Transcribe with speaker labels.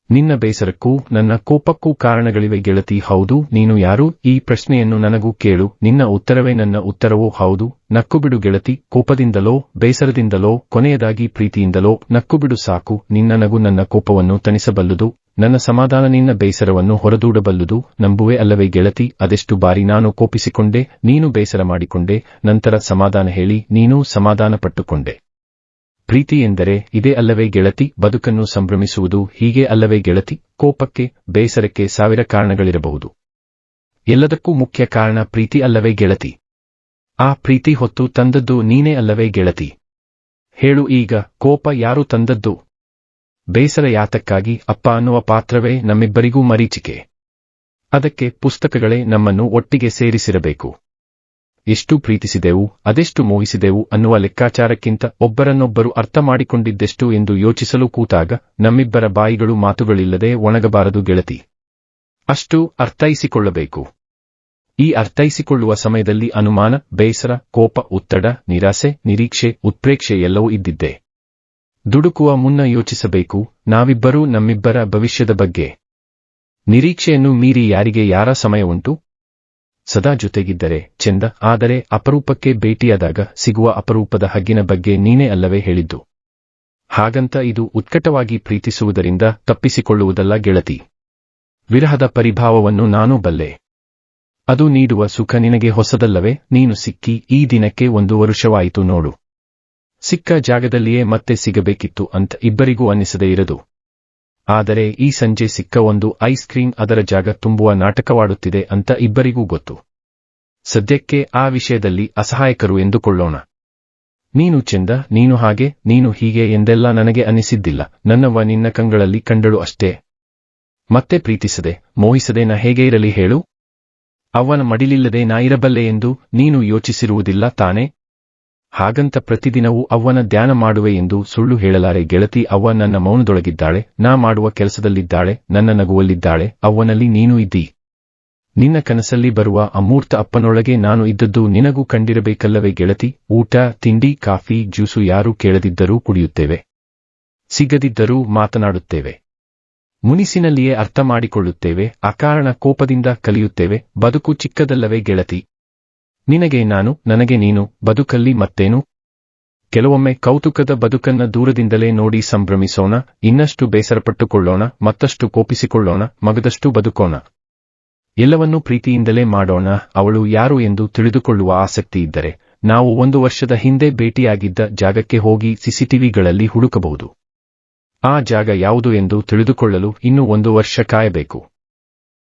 Speaker 1: ನಿನ್ನ ಬೇಸರಕ್ಕೂ ನನ್ನ ಕೋಪಕ್ಕೂ ಕಾರಣಗಳಿವೆ ಗೆಳತಿ. ಹೌದು, ನೀನು ಯಾರು? ಈ ಪ್ರಶ್ನೆಯನ್ನು ನನಗೂ ಕೇಳು. ನಿನ್ನ ಉತ್ತರವೇ ನನ್ನ ಉತ್ತರವೋ? ಹೌದು. ನಕ್ಕುಬಿಡು ಗೆಳತಿ. ಕೋಪದಿಂದಲೋ, ಬೇಸರದಿಂದಲೋ, ಕೊನೆಯದಾಗಿ ಪ್ರೀತಿಯಿಂದಲೋ ನಕ್ಕುಬಿಡು ಸಾಕು. ನಿನ್ನ ನಗು ನನ್ನ ಕೋಪವನ್ನು ತಣಿಸಬಲ್ಲುದು, ನನ್ನ ಸಮಾಧಾನ ನಿನ್ನ ಬೇಸರವನ್ನು ಹೊರದೂಡಬಲ್ಲುದು. ನಂಬುವೆ ಅಲ್ಲವೇ ಗೆಳತಿ? ಅದೆಷ್ಟು ಬಾರಿ ನಾನು ಕೋಪಿಸಿಕೊಂಡೆ, ನೀನು ಬೇಸರ ಮಾಡಿಕೊಂಡೆ, ನಂತರ ಸಮಾಧಾನ ಹೇಳಿ ನೀನೂ ಸಮಾಧಾನ ಪಟ್ಟುಕೊಂಡೆ. ಪ್ರೀತಿ ಎಂದರೆ ಇದೇ ಅಲ್ಲವೇ ಗೆಳತಿ? ಬದುಕನ್ನು ಸಂಭ್ರಮಿಸುವುದು ಹೀಗೆ ಅಲ್ಲವೇ ಗೆಳತಿ? ಕೋಪಕ್ಕೆ, ಬೇಸರಕ್ಕೆ ಸಾವಿರ ಕಾರಣಗಳಿರಬಹುದು. ಎಲ್ಲದಕ್ಕೂ ಮುಖ್ಯ ಕಾರಣ ಪ್ರೀತಿ ಅಲ್ಲವೇ ಗೆಳತಿ? ಆ ಪ್ರೀತಿ ಹೊತ್ತು ತಂದದ್ದು ನೀನೇ ಅಲ್ಲವೇ ಗೆಳತಿ? ಹೇಳು ಈಗ, ಕೋಪ ಯಾರು ತಂದದ್ದು? ಬೇಸರ ಯಾತಕ್ಕಾಗಿ? ಅಪ್ಪ ಅನ್ನುವ ಪಾತ್ರವೇ ನಮ್ಮಿಬ್ಬರಿಗೂ ಮರೀಚಿಕೆ. ಅದಕ್ಕೆ ಪುಸ್ತಕಗಳೇ ನಮ್ಮನ್ನು ಒಟ್ಟಿಗೆ ಸೇರಿಸಿರಬೇಕು. ಎಷ್ಟು ಪ್ರೀತಿಸಿದೆವು, ಅದೆಷ್ಟು ಮೋಹಿಸಿದೆವು ಅನ್ನುವ ಲೆಕ್ಕಾಚಾರಕ್ಕಿಂತ ಒಬ್ಬರನ್ನೊಬ್ಬರು ಅರ್ಥ ಮಾಡಿಕೊಂಡಿದ್ದೆಷ್ಟು ಎಂದು ಯೋಚಿಸಲು ಕೂತಾಗ ನಮ್ಮಿಬ್ಬರ ಬಾಯಿಗಳು ಮಾತುಗಳಿಲ್ಲದೆ ಒಣಗಬಾರದು ಗೆಳತಿ. ಅಷ್ಟು ಅರ್ಥೈಸಿಕೊಳ್ಳಬೇಕು. ಈ ಅರ್ಥೈಸಿಕೊಳ್ಳುವ ಸಮಯದಲ್ಲಿ ಅನುಮಾನ, ಬೇಸರ, ಕೋಪ, ಒತ್ತಡ, ನಿರಾಸೆ, ನಿರೀಕ್ಷೆ, ಉತ್ಪ್ರೇಕ್ಷೆ ಎಲ್ಲವೂ ಇದ್ದಿದ್ದೆ. ದುಡುಕುವ ಮುನ್ನ ಯೋಚಿಸಬೇಕು ನಾವಿಬ್ಬರೂ ನಮ್ಮಿಬ್ಬರ ಭವಿಷ್ಯದ ಬಗ್ಗೆ. ನಿರೀಕ್ಷೆಯನ್ನು ಮೀರಿ ಯಾರಿಗೆ ಯಾರ ಸಮಯ ಉಂಟು? ಸದಾ ಜೊತೆಗಿದ್ದರೆ ಚೆಂದ, ಆದರೆ ಅಪರೂಪಕ್ಕೆ ಭೇಟಿಯಾದಾಗ ಸಿಗುವ ಅಪರೂಪದ ಹಗ್ಗಿನ ಬಗ್ಗೆ ನೀನೇ ಅಲ್ಲವೇ ಹೇಳಿದ್ದು? ಹಾಗಂತ ಇದು ಉತ್ಕಟವಾಗಿ ಪ್ರೀತಿಸುವುದರಿಂದ ತಪ್ಪಿಸಿಕೊಳ್ಳುವುದಲ್ಲ ಗೆಳತಿ. ವಿರಹದ ಪರಿಭಾವವನ್ನು ನಾನೂ ಬಲ್ಲೆ. ಅದು ನೀಡುವ ಸುಖ ನಿನಗೆ ಹೊಸದಲ್ಲವೇ? ನೀನು ಸಿಕ್ಕಿ ಈ ದಿನಕ್ಕೆ 1 ವರುಷವಾಯಿತು ನೋಡು. ಸಿಕ್ಕ ಜಾಗದಲ್ಲಿಯೇ ಮತ್ತೆ ಸಿಗಬೇಕಿತ್ತು ಅಂತ ಇಬ್ಬರಿಗೂ ಅನ್ನಿಸದೇ ಇರದು. ಆದರೆ ಈ ಸಂಜೆ ಸಿಕ್ಕ ಒಂದು ಐಸ್ ಕ್ರೀಂ ಅದರ ಜಾಗ ತುಂಬುವ ನಾಟಕವಾಡುತ್ತಿದೆ ಅಂತ ಇಬ್ಬರಿಗೂ ಗೊತ್ತು. ಸದ್ಯಕ್ಕೆ ಆ ವಿಷಯದಲ್ಲಿ ಅಸಹಾಯಕರು ಎಂದುಕೊಳ್ಳೋಣ. ನೀನು ಚೆಂದ, ನೀನು ಹಾಗೆ, ನೀನು ಹೀಗೆ ಎಂದೆಲ್ಲ ನನಗೆ ಅನ್ನಿಸಿದ್ದಿಲ್ಲ. ನನ್ನವ್ವ ನಿನ್ನ ಕಂಗಳಲ್ಲಿ ಕಂಡಳು ಅಷ್ಟೇ. ಮತ್ತೆ ಪ್ರೀತಿಸದೆ, ಮೋಹಿಸದೆ ನಾ ಹೇಗೆ ಇರಲಿ ಹೇಳು? ಅವನ ಮಡಿಲಿಲ್ಲದೆ ನಾ ಇರಬಲ್ಲೆ ಎಂದು ನೀನು ಯೋಚಿಸಿರುವುದಿಲ್ಲ ತಾನೇ? ಹಾಗಂತ ಪ್ರತಿದಿನವೂ ಅವ್ವನ ಧ್ಯಾನ ಮಾಡುವೆ ಎಂದು ಸುಳ್ಳು ಹೇಳಲಾರೆ ಗೆಳತಿ. ಅವ್ವ ನನ್ನ ಮೌನದೊಳಗಿದ್ದಾಳೆ, ನಾ ಮಾಡುವ ಕೆಲಸದಲ್ಲಿದ್ದಾಳೆ, ನನ್ನ ನಗುವಲ್ಲಿದ್ದಾಳೆ. ಅವ್ವನಲ್ಲಿ ನೀನು ಇದ್ದೀ. ನಿನ್ನ ಕನಸಲ್ಲಿ ಬರುವ ಅಮೂರ್ತ ಅಪ್ಪನೊಳಗೆ ನಾನು ಇದ್ದದ್ದು ನಿನಗೂ ಕಂಡಿರಬೇಕಲ್ಲವೇ ಗೆಳತಿ? ಊಟ, ತಿಂಡಿ, ಕಾಫಿ, ಜ್ಯೂಸು ಯಾರು ಕೇಳದಿದ್ದರೂ ಕುಡಿಯುತ್ತೇವೆ. ಸಿಗದಿದ್ದರೂ ಮಾತನಾಡುತ್ತೇವೆ. ಮುನಿಸಿನಲ್ಲಿಯೇ ಅರ್ಥ ಮಾಡಿಕೊಳ್ಳುತ್ತೇವೆ. ಅಕಾರಣ ಕೋಪದಿಂದ ಕಲಿಯುತ್ತೇವೆ. ಬದುಕು ಚಿಕ್ಕದಲ್ಲವೇ ಗೆಳತಿ? ನಿನಗೆ ನಾನು, ನನಗೆ ನೀನು, ಬದುಕಲ್ಲಿ ಮತ್ತೇನು? ಕೆಲವೊಮ್ಮೆ ಕೌತುಕದ ಬದುಕನ್ನ ದೂರದಿಂದಲೇ ನೋಡಿ ಸಂಭ್ರಮಿಸೋಣ, ಇನ್ನಷ್ಟು ಬೇಸರಪಟ್ಟುಕೊಳ್ಳೋಣ, ಮತ್ತಷ್ಟು ಕೋಪಿಸಿಕೊಳ್ಳೋಣ, ಮಗದಷ್ಟು ಬದುಕೋಣ. ಎಲ್ಲವನ್ನೂ ಪ್ರೀತಿಯಿಂದಲೇ ಮಾಡೋಣ. ಅವಳು ಯಾರು ಎಂದು ತಿಳಿದುಕೊಳ್ಳುವ ಆಸಕ್ತಿ ಇದ್ದರೆ ನಾವು 1 ವರ್ಷದ ಹಿಂದೆ ಭೇಟಿಯಾಗಿದ್ದ ಜಾಗಕ್ಕೆ ಹೋಗಿ ಸಿಸಿಟಿವಿಗಳಲ್ಲಿ ಹುಡುಕಬಹುದು. ಆ ಜಾಗ ಯಾವುದು ಎಂದು ತಿಳಿದುಕೊಳ್ಳಲು ಇನ್ನೂ 1 ವರ್ಷ ಕಾಯಬೇಕು.